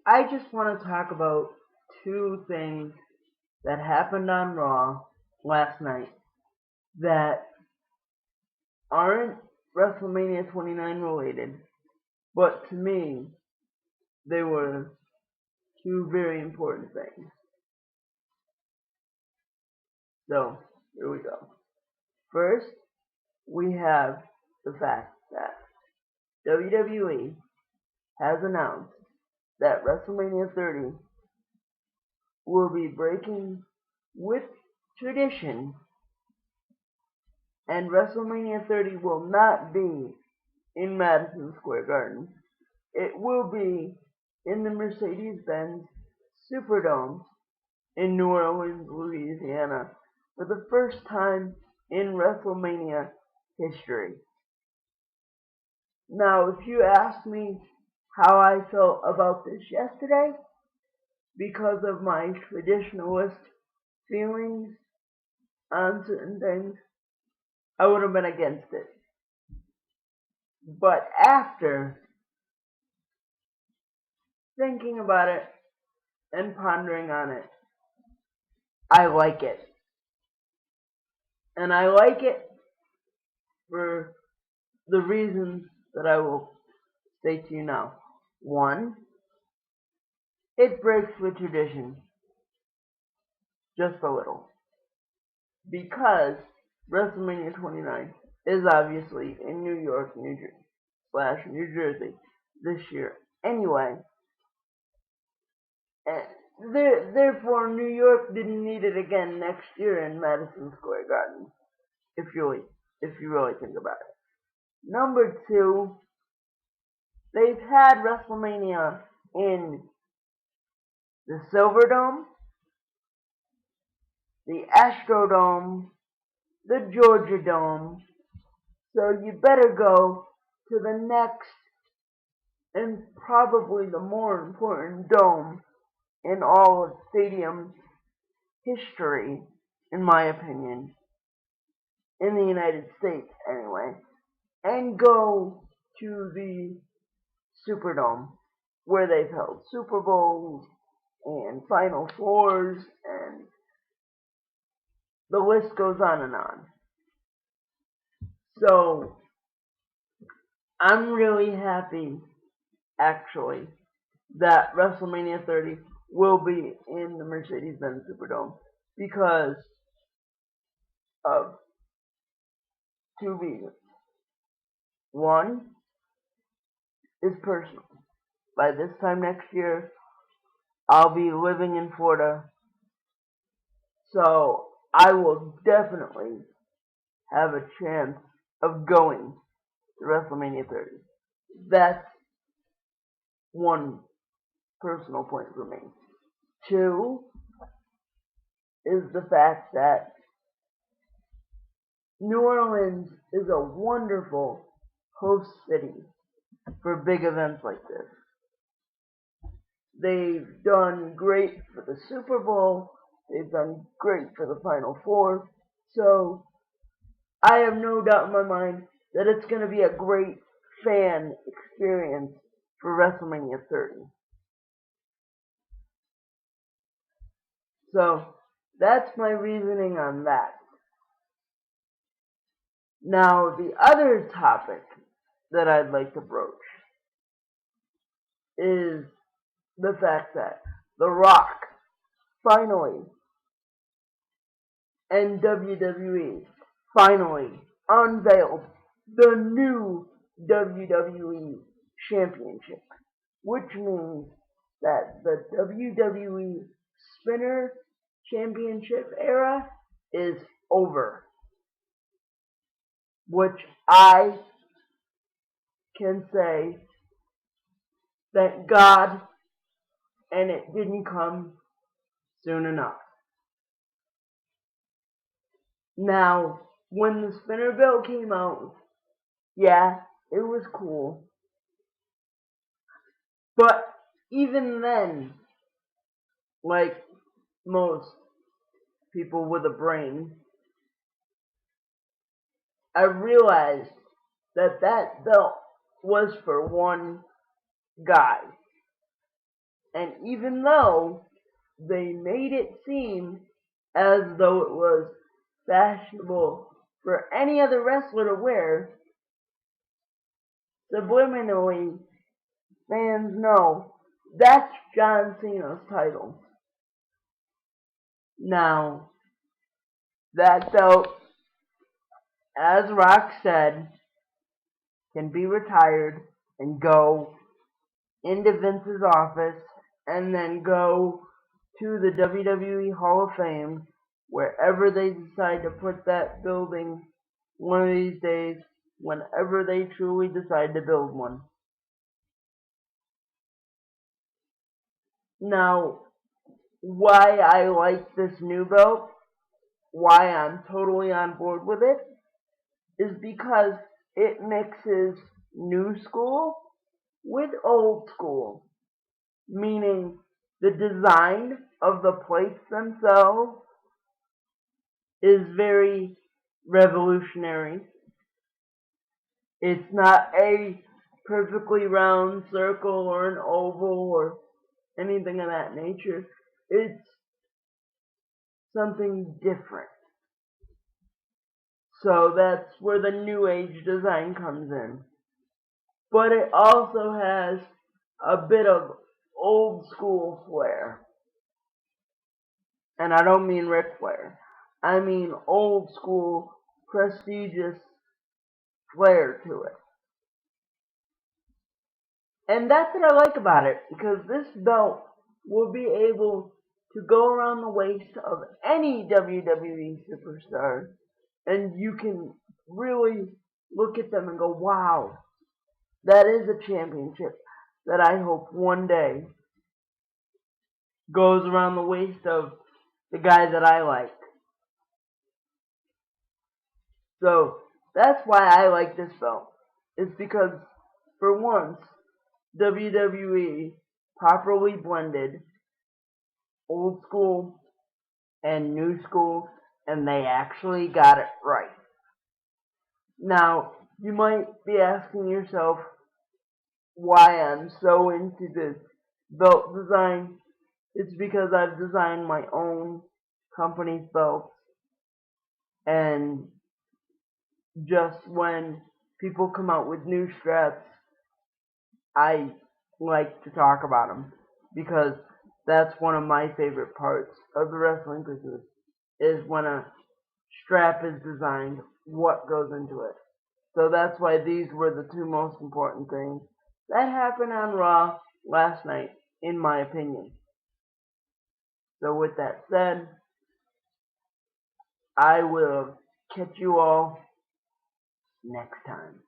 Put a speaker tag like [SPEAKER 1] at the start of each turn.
[SPEAKER 1] I just want to talk about two things that happened on Raw last night that aren't WrestleMania 29 related, but to me, they were two very important things. So, here we go. First, we have the fact that WWE has announced that WrestleMania 30 will be breaking with tradition, and WrestleMania 30 will not be in Madison Square Garden. It will be in the Mercedes-Benz Superdome in New Orleans, Louisiana, for the first time in WrestleMania history. Now, if you asked me how I felt about this yesterday, because of my traditionalist feelings on certain things, I would have been against it. But after thinking about it and pondering on it, I like it. And I like it for the reasons that I will state to you now. One, it breaks with tradition just a little. Because WrestleMania 29 is obviously in New York, New Jersey this year. Anyway, therefore New York didn't need it again next year in Madison Square Garden. If you really think about it. Number two, they've had WrestleMania in the Silverdome, the Astrodome, the Georgia Dome, so you better go to the next and probably the more important dome in all of stadium history, in my opinion, in the United States anyway, and go to the Superdome, where they've held Super Bowls and Final Fours, and the list goes on and on. So, I'm really happy, actually, that WrestleMania 30 will be in the Mercedes-Benz Superdome because of two reasons. One is personal. By this time next year, I'll be living in Florida, so I will definitely have a chance of going to WrestleMania 30. That's one personal point for me. Two is the fact that New Orleans is a wonderful host city for big events like this. They've done great for the Super Bowl. They've done great for the Final Four. So I have no doubt in my mind that it's going to be a great fan experience for WrestleMania 30. So that's my reasoning on that. Now, the other topic that I'd like to broach is the fact that The Rock finally and WWE finally unveiled the new WWE Championship, which means that the WWE Spinner Championship era is over, which I can say, thank God, and it didn't come soon enough. Now, when the spinner belt came out, yeah, it was cool. But even then, like most people with a brain, I realized that that belt was for one guy. And even though they made it seem as though it was fashionable for any other wrestler to wear, subliminally fans know that's John Cena's title. Now, that belt, as Rock said, can be retired and go into Vince's office and then go to the WWE Hall of Fame, wherever they decide to put that building one of these days, whenever they truly decide to build one. Now, why I like this new belt, why I'm totally on board with it, is because it mixes new school with old school, meaning the design of the plates themselves is very revolutionary. It's not a perfectly round circle or an oval or anything of that nature. It's something different. So that's where the new age design comes in. But it also has a bit of old school flair. And I don't mean Ric Flair. I mean old school, prestigious flair to it. And that's what I like about it, because this belt will be able to go around the waist of any WWE superstar, and you can really look at them and go, wow, that is a championship that I hope one day goes around the waist of the guy that I like. So that's why I like this belt. It's because, for once, WWE properly blended old school and new school, and they actually got it right. Now, you might be asking yourself why I'm so into this belt design. It's because I've designed my own company's belts, and just when people come out with new straps, I like to talk about them, because that's one of my favorite parts of the wrestling business, is when a strap is designed, what goes into it. So that's why these were the two most important things that happened on Raw last night, in my opinion. So with that said, I will catch you all next time.